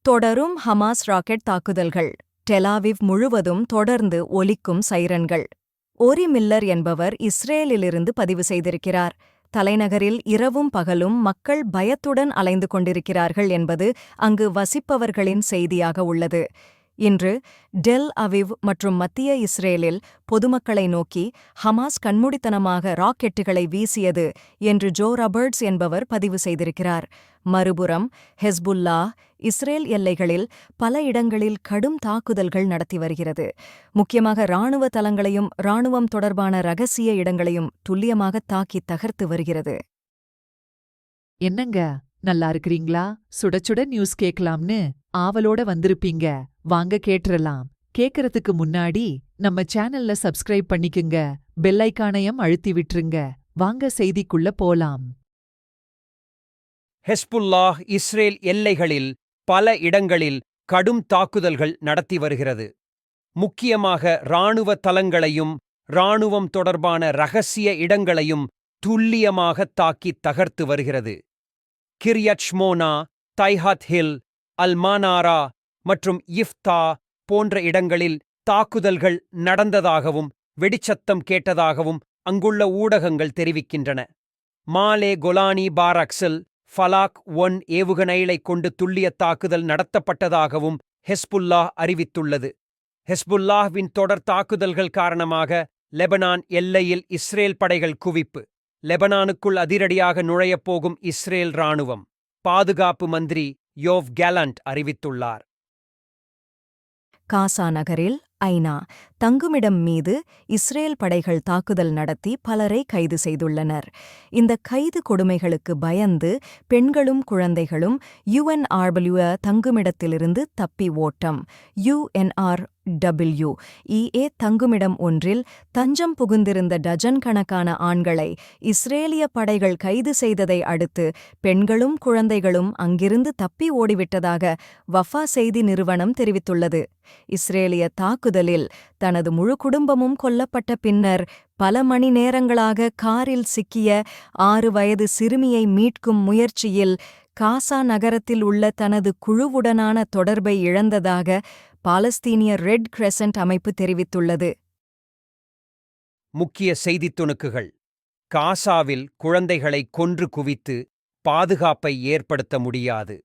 தொடரும் Hamas rocket தாக்குதல்கள். டெலாவிவ் முழுவதும் தொடர்ந்து ஒலிக்கும் சைரன்கள். ஓரி மில்லர் என்பவர் இஸ்ரேலிலிருந்து பதிவு செய்திருக்கிறார். தலைநகரில் இரவும் பகலும் மக்கள் பயத்துடன் அலைந்து கொண்டிருக்கிறார்கள் என்பது அங்கு வசிப்பவர்களின் செய்தியாக உள்ளது. இன்று டெல் அவிவ் மற்றும் மத்திய இஸ்ரேலில் பொதுமக்களை நோக்கி ஹமாஸ் கண்மூடித்தனமாக ராக்கெட்டுகளை வீசியது என்று ஜோ ராபர்ட்ஸ் என்பவர் பதிவு செய்திருக்கிறார். மறுபுறம் ஹெஸ்புல்லாஹ் இஸ்ரேல் எல்லைகளில் பல இடங்களில் கடும் தாக்குதல்கள் நடத்தி வருகிறது. முக்கியமாக இராணுவ தளங்களையும் இராணுவம் தொடர்பான ரகசிய இடங்களையும் துல்லியமாக தாக்கி தகர்த்து வருகிறது. என்னங்க, நல்லா இருக்கிறீங்களா? சுட சுட நியூஸ் கேட்கலாம்னு ஆவலோட வந்திருப்பீங்க. வாங்க கேட்டுறலாம். கேக்கறதுக்கு முன்னாடி நம்ம சேனல்ல சப்ஸ்கிரைப் பண்ணிக்குங்க, பெல் ஐகானையும் அழுத்தி விட்டுருங்க. வாங்க செய்திக்குள்ள போலாம். ஹெஸ்புல்லாஹ் இஸ்ரேல் எல்லைகளில் பல இடங்களில் கடும் தாக்குதல்கள் நடத்தி வருகிறது. முக்கியமாக இராணுவ தளங்களையும் இராணுவம் தொடர்பான ரகசிய இடங்களையும் துல்லியமாக தாக்கி தகர்த்து வருகிறது. கிர்யட் ஷ்மோனா, தைஹத் ஹில், அல்மானாரா மற்றும் இஃப்தா போன்ற இடங்களில் தாக்குதல்கள் நடந்ததாகவும் வெடிச்சத்தம் கேட்டதாகவும் அங்குள்ள ஊடகங்கள் தெரிவிக்கின்றன. மாலே கொலானி பாரக்ஸில் ஃபலாக் 1 ஏவுகணைகளைக் கொண்டு துல்லிய தாக்குதல் நடத்தப்பட்டதாகவும் ஹெஸ்புல்லாஹ் அறிவித்துள்ளது. ஹெஸ்புல்லாஹ்வின் தொடர் தாக்குதல்கள் காரணமாக லெபனான் எல்லையில் இஸ்ரேல் படைகள் குவிப்பு. லெபனானுக்குள் அதிரடியாக நுழையப்போகும் இஸ்ரேல் இராணுவம். பாதுகாப்பு மந்திரி யோவ் கேலண்ட் அறிவித்துள்ளார். காசா நகரில் ஐநா தங்குமிடம் மீது இஸ்ரேல் படைகள் தாக்குதல் நடத்தி பலரை கைது செய்துள்ளனர். இந்த கைது கொடுமைகளுக்கு பயந்து பெண்களும் குழந்தைகளும் UNRWA தங்குமிடத்திலிருந்து தப்பி ஓட்டம். UNRWA தங்குமிடம் ஒன்றில் தஞ்சம் புகுந்திருந்த டஜன் கணக்கான ஆண்களை இஸ்ரேலிய படைகள் கைது செய்ததை அடுத்து பெண்களும் குழந்தைகளும் அங்கிருந்து தப்பி ஓடிவிட்டதாக வஃபா செய்தி நிறுவனம் தெரிவித்துள்ளது. இஸ்ரேலிய தாக்குதலில் தனது முழு குடும்பமும் கொல்லப்பட்ட பின்னர் பல மணி நேரங்களாக காரில் சிக்கிய 6 வயது சிறுமியை மீட்கும் முயற்சியில் காசா நகரத்தில் உள்ள தனது குழுவுடனான தொடர்பை இழந்ததாக பாலஸ்தீனிய ரெட் கிரெசன்ட் அமைப்பு தெரிவித்துள்ளது. முக்கிய செய்தித் துணுக்குகள். காசாவில் குழந்தைகளை கொன்று குவித்து பாதுகாப்பை ஏற்படுத்த முடியாது.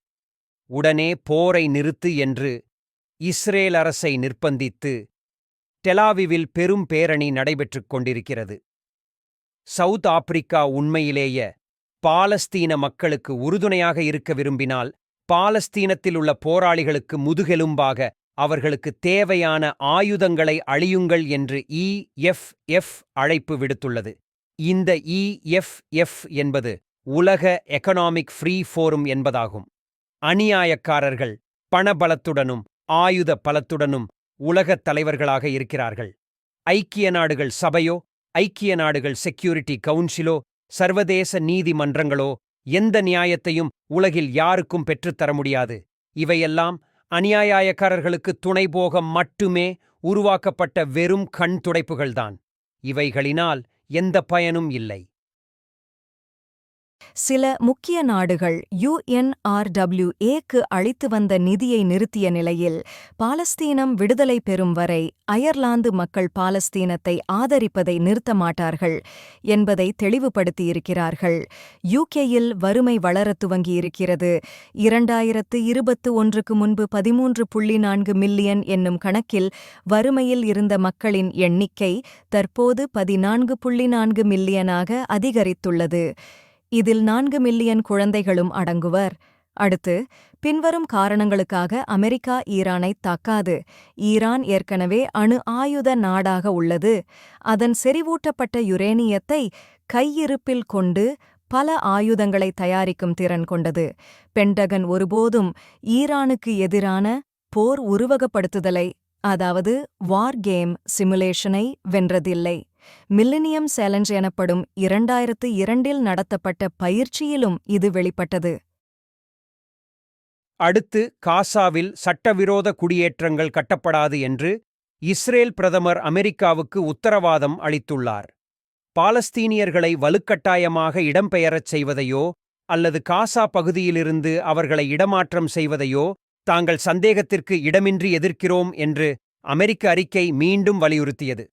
உடனே போரை நிறுத்து என்று இஸ்ரேல் அரசை நிர்பந்தித்து டெலாவிவில் பெரும் பேரணி நடைபெற்றுக் கொண்டிருக்கிறது. சவுத் ஆப்பிரிக்கா உண்மையிலேயே பாலஸ்தீன மக்களுக்கு உறுதுணையாக இருக்க விரும்பினால் பாலஸ்தீனத்தில் உள்ள போராளிகளுக்கு முதுகெலும்பாக அவர்களுக்கு தேவையான ஆயுதங்களை அளியுங்கள் என்று EFF அழைப்பு விடுத்துள்ளது. இந்த EFF என்பது உலக எகனாமிக் ஃப்ரீ ஃபோரம் என்பதாகும். அநியாயக்காரர்கள் பணபலத்துடனும் ஆயுத பலத்துடனும் உலகத் தலைவர்களாக இருக்கிறார்கள். ஐக்கிய நாடுகள் சபையோ ஐக்கிய நாடுகள் செக்யூரிட்டி கவுன்சிலோ சர்வதேச நீதிமன்றங்களோ எந்த நியாயத்தையும் உலகில் யாருக்கும் பெற்றுத்தர முடியாது. இவையெல்லாம் அநியாயக்காரர்களுக்கு துணை போக மட்டுமே உருவாக்கப்பட்ட வெறும் கண் துடைப்புகள்தான். இவைகளினால் எந்த பயனும் இல்லை. சில முக்கிய நாடுகள் UNRWAக்கு அளித்து வந்த நிதியை நிறுத்திய நிலையில் பாலஸ்தீனம் விடுதலை பெறும் வரை அயர்லாந்து மக்கள் பாலஸ்தீனத்தை ஆதரிப்பதை நிறுத்த மாட்டார்கள் என்பதை தெளிவுபடுத்தியிருக்கிறார்கள். UKயில் வறுமை வளரத் துவங்கியிருக்கிறது. 2021க்கு முன்பு 13.4 மில்லியன் என்னும் கணக்கில் வறுமையில் இருந்த மக்களின் எண்ணிக்கை தற்போது 14.4 மில்லியனாக அதிகரித்துள்ளது. இதில் 4 மில்லியன் குழந்தைகளும் அடங்குவர். அடுத்து, பின்வரும் காரணங்களுக்காக அமெரிக்கா ஈரானைத் தாக்காது. ஈரான் ஏற்கனவே அணு ஆயுத நாடாக உள்ளது. அதன் செறிவூட்டப்பட்ட யுரேனியத்தை கையிருப்பில் கொண்டு பல ஆயுதங்களை தயாரிக்கும் திறன் கொண்டது. பென்டகன் ஒருபோதும் ஈரானுக்கு எதிரான போர் உருவகப்படுத்துதலை, அதாவது வார் கேம் சிமுலேஷனை வென்றதில்லை. மில்லினியம் சேலஞ்ச் எனப்படும் 2002இல் நடத்தப்பட்ட பயிற்சியிலும் இது வெளிப்பட்டது. அடுத்து, காசாவில் சட்டவிரோத குடியேற்றங்கள் கட்டப்படாது என்று இஸ்ரேல் பிரதமர் அமெரிக்காவுக்கு உத்தரவாதம் அளித்துள்ளார். பாலஸ்தீனியர்களை வலுக்கட்டாயமாக இடம்பெயரச் செய்வதையோ அல்லது காசா பகுதியிலிருந்து அவர்களை இடமாற்றம் செய்வதையோ தாங்கள் சந்தேகத்திற்கு இடமின்றி எதிர்க்கிறோம் என்று அமெரிக்க அறிக்கை மீண்டும் வலியுறுத்தியது.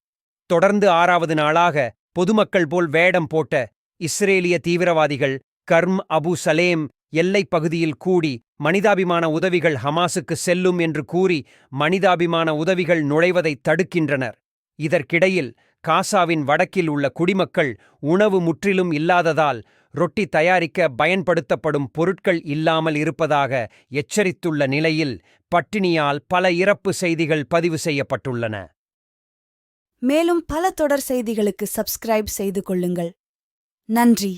தொடர்ந்து 6வது நாளாக பொதுமக்கள் போல் வேடம் போட்ட இஸ்ரேலிய தீவிரவாதிகள் கர்ம் அபு சலேம் எல்லைப் பகுதியில் கூடி மனிதாபிமான உதவிகள் ஹமாஸுக்கு செல்லும் என்று கூறி மனிதாபிமான உதவிகள் நுழைவதை தடுக்கின்றனர். இதற்கிடையில் காசாவின் வடக்கில் உள்ள குடிமக்கள் உணவு முற்றிலும் இல்லாததால் ரொட்டி தயாரிக்க பயன்படுத்தப்படும் பொருட்கள் இல்லாமல் இருப்பதாக எச்சரித்துள்ள நிலையில் பட்டினியால் பல இறப்பு செய்திகள் பதிவு செய்யப்பட்டுள்ளன. மேலும் பல தொடர் செய்திகளுக்கு சப்ஸ்கிரைப் செய்து கொள்ளுங்கள். நன்றி.